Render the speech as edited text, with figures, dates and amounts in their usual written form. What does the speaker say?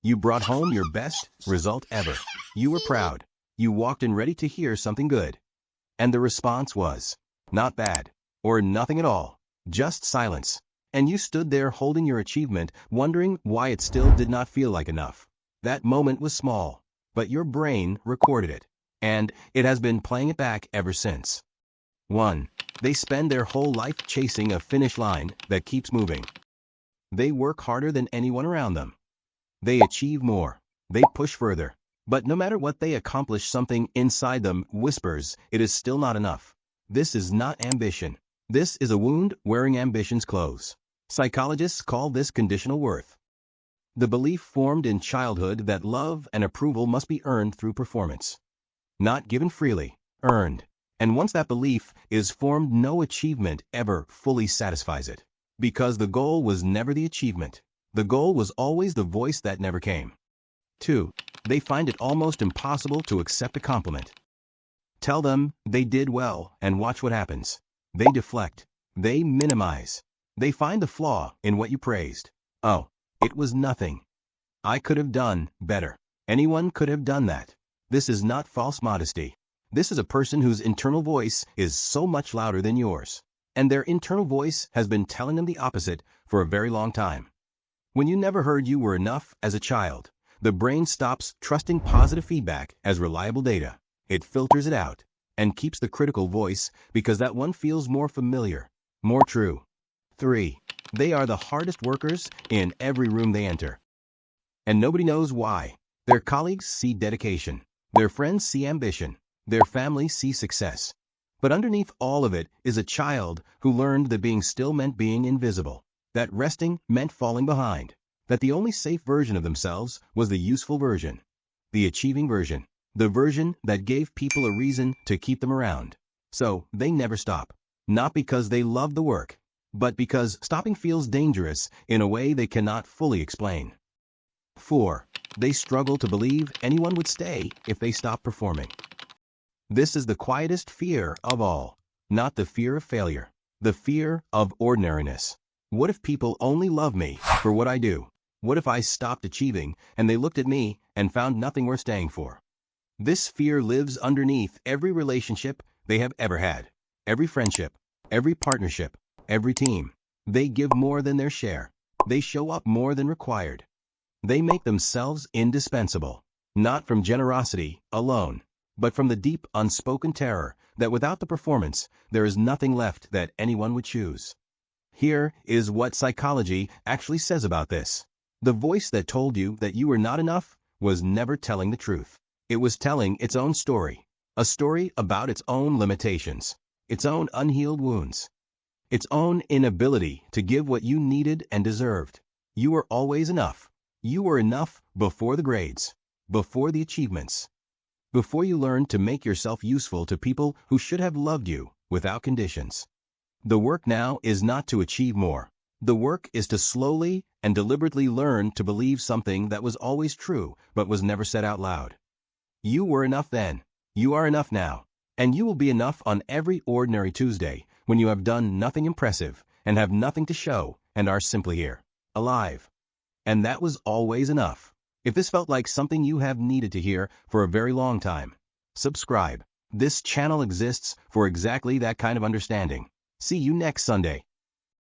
You brought home your best result ever. You were proud. You walked in ready to hear something good. And the response was, not bad, or nothing at all, just silence. And you stood there holding your achievement, wondering why it still did not feel like enough. That moment was small, but your brain recorded it, and it has been playing it back ever since. 1. They spend their whole life chasing a finish line that keeps moving. They work harder than anyone around them. They achieve more. They push further. But no matter what they accomplish, something inside them whispers it is still not enough. This is not ambition. This is a wound wearing ambition's clothes. Psychologists call this conditional worth. The belief formed in childhood that love and approval must be earned through performance. Not given freely, earned. And once that belief is formed, no achievement ever fully satisfies it. Because the goal was never the achievement. The goal was always the voice that never came. 2. They find it almost impossible to accept a compliment. Tell them they did well and watch what happens. They deflect. They minimize. They find the flaw in what you praised. Oh, it was nothing. I could have done better. Anyone could have done that. This is not false modesty. This is a person whose internal voice is so much louder than yours. And their internal voice has been telling them the opposite for a very long time. When you never heard you were enough as a child, the brain stops trusting positive feedback as reliable data. It filters it out and keeps the critical voice because that one feels more familiar, more true. 3. They are the hardest workers in every room they enter. And nobody knows why. Their colleagues see dedication. Their friends see ambition. Their family see success. But underneath all of it is a child who learned that being still meant being invisible, that resting meant falling behind, that the only safe version of themselves was the useful version, the achieving version, the version that gave people a reason to keep them around. So they never stop, not because they love the work, but because stopping feels dangerous in a way they cannot fully explain. 4. They struggle to believe anyone would stay if they stopped performing. This is the quietest fear of all, not the fear of failure, the fear of ordinariness. What if people only love me for what I do? What if I stopped achieving and they looked at me and found nothing worth staying for? This fear lives underneath every relationship they have ever had, every friendship, every partnership, every team. They give more than their share. They show up more than required. They make themselves indispensable, not from generosity alone, but from the deep unspoken terror that without the performance, there is nothing left that anyone would choose. Here is what psychology actually says about this. The voice that told you that you were not enough was never telling the truth. It was telling its own story, a story about its own limitations, its own unhealed wounds, its own inability to give what you needed and deserved. You were always enough. You were enough before the grades, before the achievements, before you learned to make yourself useful to people who should have loved you without conditions. The work now is not to achieve more. The work is to slowly and deliberately learn to believe something that was always true but was never said out loud. You were enough then. You are enough now. And you will be enough on every ordinary Tuesday when you have done nothing impressive and have nothing to show and are simply here, alive. And that was always enough. If this felt like something you have needed to hear for a very long time, subscribe. This channel exists for exactly that kind of understanding. See you next Sunday.